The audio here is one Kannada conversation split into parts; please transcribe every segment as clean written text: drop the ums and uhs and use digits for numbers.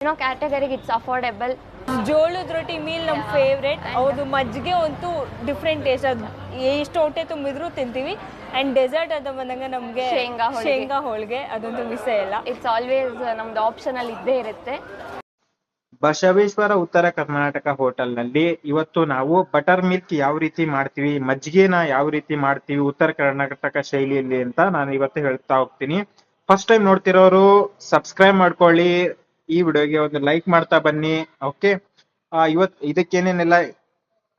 ಕ್ಯಾಟಗರಿಗೆ ಇಟ್ಸ್ ಅಫೋರ್ಡೆಬಲ್. ಜೋಳದ ರೊಟ್ಟಿ ಮೀಲ್ ನಮ್ಮ ಫೇವ್ರೇಟ್. ಅವ್ರದ್ದು ಮಜ್ಜಿಗೆ ಅಂತೂ ಡಿಫ್ರೆಂಟ್ ಟೇಸ್ಟ್. ಅದು ಎಷ್ಟು ಹೊಟ್ಟೆ ತುಂಬಿದ್ರು ತಿಂತೀವಿ. ಆ್ಯಂಡ್ ಡೆಸರ್ಟ್ ಅಂತ ಬಂದಾಗ ನಮಗೆ ಶೇಂಗಾ ಹೋಳಿಗೆ ಅದಂತೂ ಮಿಸ್ ಇಲ್ಲ. ಇಟ್ಸ್ ಆಲ್ವೇಸ್ ನಮ್ದು ಆಪ್ಷನಲ್ಲಿ ಇದ್ದೇ ಇರುತ್ತೆ. ಬಸವೇಶ್ವರ ಉತ್ತರ ಕರ್ನಾಟಕ ಹೋಟೆಲ್ ನಲ್ಲಿ ಇವತ್ತು ನಾವು ಬಟರ್ ಮಿಲ್ಕ್ ಯಾವ ರೀತಿ ಮಾಡ್ತೀವಿ, ಮಜ್ಜಿಗೆನ ಯಾವ ರೀತಿ ಮಾಡ್ತೀವಿ ಉತ್ತರ ಕರ್ನಾಟಕ ಶೈಲಿಯಲ್ಲಿ ಅಂತ ನಾನು ಇವತ್ತು ಹೇಳ್ತಾ ಹೋಗ್ತೀನಿ. ಫಸ್ಟ್ ಟೈಮ್ ನೋಡ್ತಿರೋರು ಸಬ್ಸ್ಕ್ರೈಬ್ ಮಾಡ್ಕೊಳ್ಳಿ, ಈ ವಿಡಿಯೋಗೆ ಒಂದು ಲೈಕ್ ಮಾಡ್ತಾ ಬನ್ನಿ. ಓಕೆ, ಇದಕ್ಕೇನೇನೆಲ್ಲ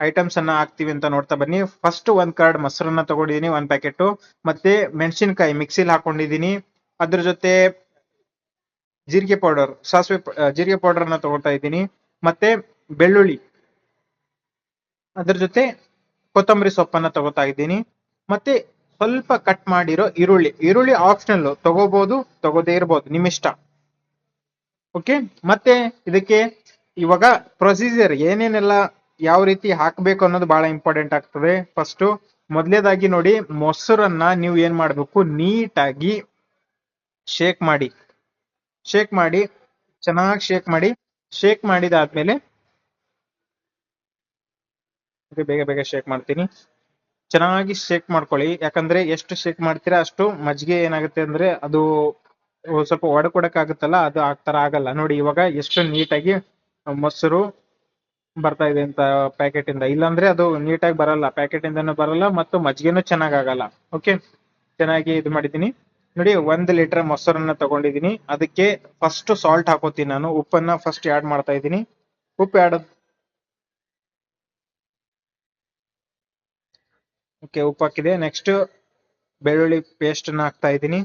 ಐಟಮ್ಸ್ ಅನ್ನ ಹಾಕ್ತಿವಿ ಅಂತ ನೋಡ್ತಾ ಬನ್ನಿ. ಫಸ್ಟ್ ಒಂದ್ ಕಾರ್ಡ್ ಮೊಸರನ್ನ ತಗೊಂಡಿದೀನಿ, ಒಂದ್ ಪ್ಯಾಕೆಟ್, ಮತ್ತೆ ಮೆಣಸಿನಕಾಯಿ ಮಿಕ್ಸಿಲಿ ಹಾಕೊಂಡಿದೀನಿ. ಅದ್ರ ಜೊತೆ ಜೀರಿಗೆ ಪೌಡರ್, ಜೀರಿಗೆ ಪೌಡರ್ ಅನ್ನ ತಗೊಳ್ತಾ ಇದ್ದೀನಿ. ಮತ್ತೆ ಬೆಳ್ಳುಳ್ಳಿ, ಅದ್ರ ಜೊತೆ ಕೊತ್ತಂಬರಿ ಸೊಪ್ಪನ್ನ ತಗೋತಾ ಇದ್ದೀನಿ. ಮತ್ತೆ ಸ್ವಲ್ಪ ಕಟ್ ಮಾಡಿರೋ ಈರುಳ್ಳಿ ಆಪ್ಷನಲ್, ತಗೋಬಹುದು ತಗೋದೇ ಇರ್ಬೋದು, ನಿಮ್ಮಿಷ್ಟ. ಓಕೆ, ಮತ್ತೆ ಇದಕ್ಕೆ ಇವಾಗ ಪ್ರೊಸೀಜರ್ ಏನೇನೆಲ್ಲ ಯಾವ ರೀತಿ ಹಾಕ್ಬೇಕು ಅನ್ನೋದು ಬಹಳ ಇಂಪಾರ್ಟೆಂಟ್ ಆಗ್ತದೆ. ಫಸ್ಟ್ ಮೊದಲೇದಾಗಿ ನೋಡಿ, ಮೊಸರನ್ನ ನೀವು ಏನ್ ಮಾಡ್ಬೇಕು, ನೀಟಾಗಿ ಶೇಕ್ ಮಾಡಿ ಚೆನ್ನಾಗಿ ಶೇಕ್ ಮಾಡಿದಾದ್ಮೇಲೆ ಬೇಗ ಶೇಕ್ ಮಾಡ್ತೀನಿ. ಚೆನ್ನಾಗಿ ಶೇಕ್ ಮಾಡ್ಕೊಳ್ಳಿ, ಯಾಕಂದ್ರೆ ಎಷ್ಟು ಶೇಕ್ ಮಾಡ್ತೀರಾ ಅಷ್ಟು ಮಜ್ಜಿಗೆ ಏನಾಗುತ್ತೆ ಅಂದ್ರೆ ಅದು ಸ್ವಲ್ಪ ಒಡಕೊಡಕ್ಕಾಗುತ್ತಲ್ಲ, ಅದು ಆಗ್ತರ ಆಗಲ್ಲ. ನೋಡಿ ಇವಾಗ ಎಷ್ಟು ನೀಟಾಗಿ ಮೊಸರು ಬರ್ತಾ ಇದೆ ಅಂತ ಪ್ಯಾಕೆಟ್ ಇಂದ. ಇಲ್ಲಾಂದ್ರೆ ಅದು ನೀಟಾಗಿ ಬರಲ್ಲ, ಪ್ಯಾಕೆಟ್ ಇಂದನೂ ಬರಲ್ಲ ಮತ್ತು ಮಜ್ಜಿಗೆನೂ ಚೆನ್ನಾಗಲ್ಲ. ಓಕೆ, ಚೆನ್ನಾಗಿ ಇದು ಮಾಡಿದ್ದೀನಿ. ನೋಡಿ 1 ಲೀಟರ್ ಮೊಸರನ್ನ ತಗೊಂಡಿದ್ದೀನಿ. ಅದಕ್ಕೆ ಫಸ್ಟ್ ಸಾಲ್ಟ್ ಹಾಕೋತೀನಿ ನಾನು. ಉಪ್ಪನ್ನ ಫಸ್ಟ್ ಆಡ್ ಮಾಡ್ತಾ ಇದ್ದೀನಿ. ಉಪ್ಪು ಉಪ್ಪು ಹಾಕಿದೆ. ನೆಕ್ಸ್ಟ್ ಬೆಳ್ಳುಳ್ಳಿ ಪೇಸ್ಟ್ ಅನ್ನ ಹಾಕ್ತಾ ಇದ್ದೀನಿ.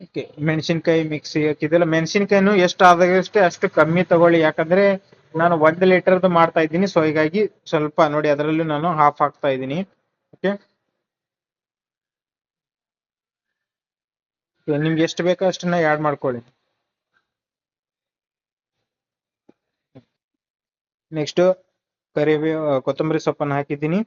ಓಕೆ, ಮೆಣಸಿನ್ಕಾಯಿ ಮಿಕ್ಸಿ ಹಾಕಿದೆಲ್ಲ. ಮೆಣಸಿನ್ಕಾಯಿನು ಎಷ್ಟು ಆದಾಗಷ್ಟೇ ಅಷ್ಟು ಕಮ್ಮಿ ತಗೊಳ್ಳಿ, ಯಾಕಂದ್ರೆ ನಾನು 1 ಲೀಟರ್ದು ಮಾಡ್ತಾ ಇದ್ದೀನಿ. ಸೊ ಹೀಗಾಗಿ ಸ್ವಲ್ಪ ನೋಡಿ, ಅದರಲ್ಲೂ ನಾನು ಹಾಫ್ ಹಾಕ್ತಾ ಇದ್ದೀನಿ. ಓಕೆ, ನಿಮ್ಗೆ ಎಷ್ಟು ಬೇಕೋ ಅಷ್ಟನ್ನ ಆಡ್ ಮಾಡ್ಕೊಳ್ಳಿ. ನೆಕ್ಸ್ಟ್ ಕೊತ್ತಂಬರಿ ಸೊಪ್ಪನ್ನು ಹಾಕಿದ್ದೀನಿ.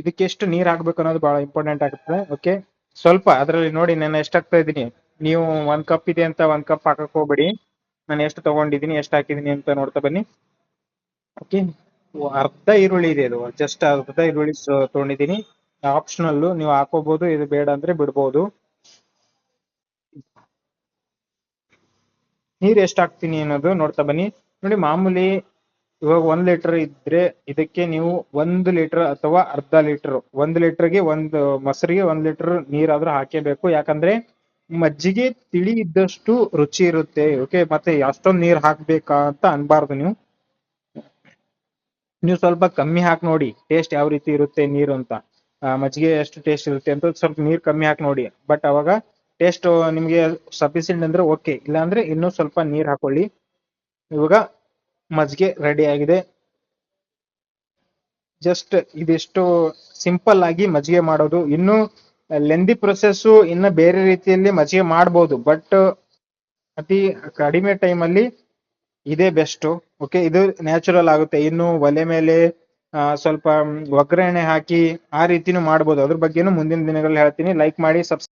ಇದಕ್ಕೆ ಎಷ್ಟು ನೀರ್ ಹಾಕ್ಬೇಕು ಅನ್ನೋದು ಬಹಳ ಇಂಪಾರ್ಟೆಂಟ್ ಆಗುತ್ತೆ. ಓಕೆ, ಸ್ವಲ್ಪ ಅದರಲ್ಲಿ ನೋಡಿ ನಾನು ಎಷ್ಟು ಹಾಕ್ತಾ ಇದ್ದೀನಿ. ನೀವು 1 ಕಪ್ ಇದೆ ಅಂತ 1 ಕಪ್ ಹಾಕಕ್ ಹೋಗ್ಬೇಡಿ. ನಾನು ಎಷ್ಟು ತಗೊಂಡಿದ್ದೀನಿ, ಎಷ್ಟು ಹಾಕಿದೀನಿ ಅಂತ ನೋಡ್ತಾ ಬನ್ನಿ. ಓಕೆ, ಅರ್ಧ ಈರುಳ್ಳಿ ಇದೆ, ಇದು ಜಸ್ಟ್ ಅರ್ಧ ಈರುಳ್ಳಿ ತಗೊಂಡಿದ್ದೀನಿ. ಆಪ್ಷನಲ್, ನೀವು ಹಾಕೋಬಹುದು, ಇದು ಬೇಡ ಅಂದ್ರೆ ಬಿಡ್ಬೋದು. ನೀರ್ ಎಷ್ಟು ಹಾಕ್ತೀನಿ ಅನ್ನೋದು ನೋಡ್ತಾ ಬನ್ನಿ. ನೋಡಿ ಮಾಮೂಲಿ ಇವಾಗ 1 ಲೀಟರ್ ಇದ್ರೆ ಇದಕ್ಕೆ ನೀವು 1 ಲೀಟರ್ ಅಥವಾ ಅರ್ಧ ಲೀಟರ್, 1 ಲೀಟರ್ಗೆ ಮೊಸರಿಗೆ 1 ಲೀಟರ್ ನೀರಾದ್ರೂ ಹಾಕೇಬೇಕು. ಯಾಕಂದ್ರೆ ಮಜ್ಜಿಗೆ ತಿಳಿ ಇದ್ದಷ್ಟು ರುಚಿ ಇರುತ್ತೆ. ಓಕೆ, ಮತ್ತೆ ಅಷ್ಟೊಂದು ನೀರ್ ಹಾಕ್ಬೇಕಾ ಅಂತ ಅನ್ಬಾರ್ದು. ನೀವು ಸ್ವಲ್ಪ ಕಮ್ಮಿ ಹಾಕಿ ನೋಡಿ, ಟೇಸ್ಟ್ ಯಾವ ರೀತಿ ಇರುತ್ತೆ ನೀರು ಅಂತ, ಮಜ್ಜಿಗೆ ಎಷ್ಟು ಟೇಸ್ಟ್ ಇರುತ್ತೆ ಅಂತ ಸ್ವಲ್ಪ ನೀರ್ ಕಮ್ಮಿ ಹಾಕಿ ನೋಡಿ. ಬಟ್ ಅವಾಗ ಟೇಸ್ಟ್ ನಿಮ್ಗೆ ಸಫಿಸಿಯೆಂಟ್ ಅಂದ್ರೆ ಓಕೆ, ಇಲ್ಲಾಂದ್ರೆ ಇನ್ನೂ ಸ್ವಲ್ಪ ನೀರ್ ಹಾಕೊಳ್ಳಿ. ಇವಾಗ ಮಜ್ಜಿಗೆ ರೆಡಿ ಆಗಿದೆ. ಜಸ್ಟ್ ಇದಿಷ್ಟು ಸಿಂಪಲ್ ಆಗಿ ಮಜ್ಜಿಗೆ ಮಾಡೋದು. ಇನ್ನು ಲೆಂದಿ ಪ್ರೊಸೆಸ್, ಇನ್ನ ಬೇರೆ ರೀತಿಯಲ್ಲಿ ಮಜ್ಜಿಗೆ ಮಾಡ್ಬೋದು, ಬಟ್ ಅತಿ ಕಡಿಮೆ ಟೈಮ್ ಅಲ್ಲಿ ಇದೇ ಬೆಸ್ಟ್. ಓಕೆ, ಇದು ನ್ಯಾಚುರಲ್ ಆಗುತ್ತೆ. ಇನ್ನು ಒಲೆ ಮೇಲೆ ಸ್ವಲ್ಪ ಒಗ್ಗರಣೆ ಹಾಕಿ ಆ ರೀತಿನೂ ಮಾಡ್ಬೋದು. ಅದ್ರ ಬಗ್ಗೆನೂ ಮುಂದಿನ ದಿನಗಳಲ್ಲಿ ಹೇಳ್ತೀನಿ. ಲೈಕ್ ಮಾಡಿ, ಸಬ್ಸ್ಕ್ರೈಬ್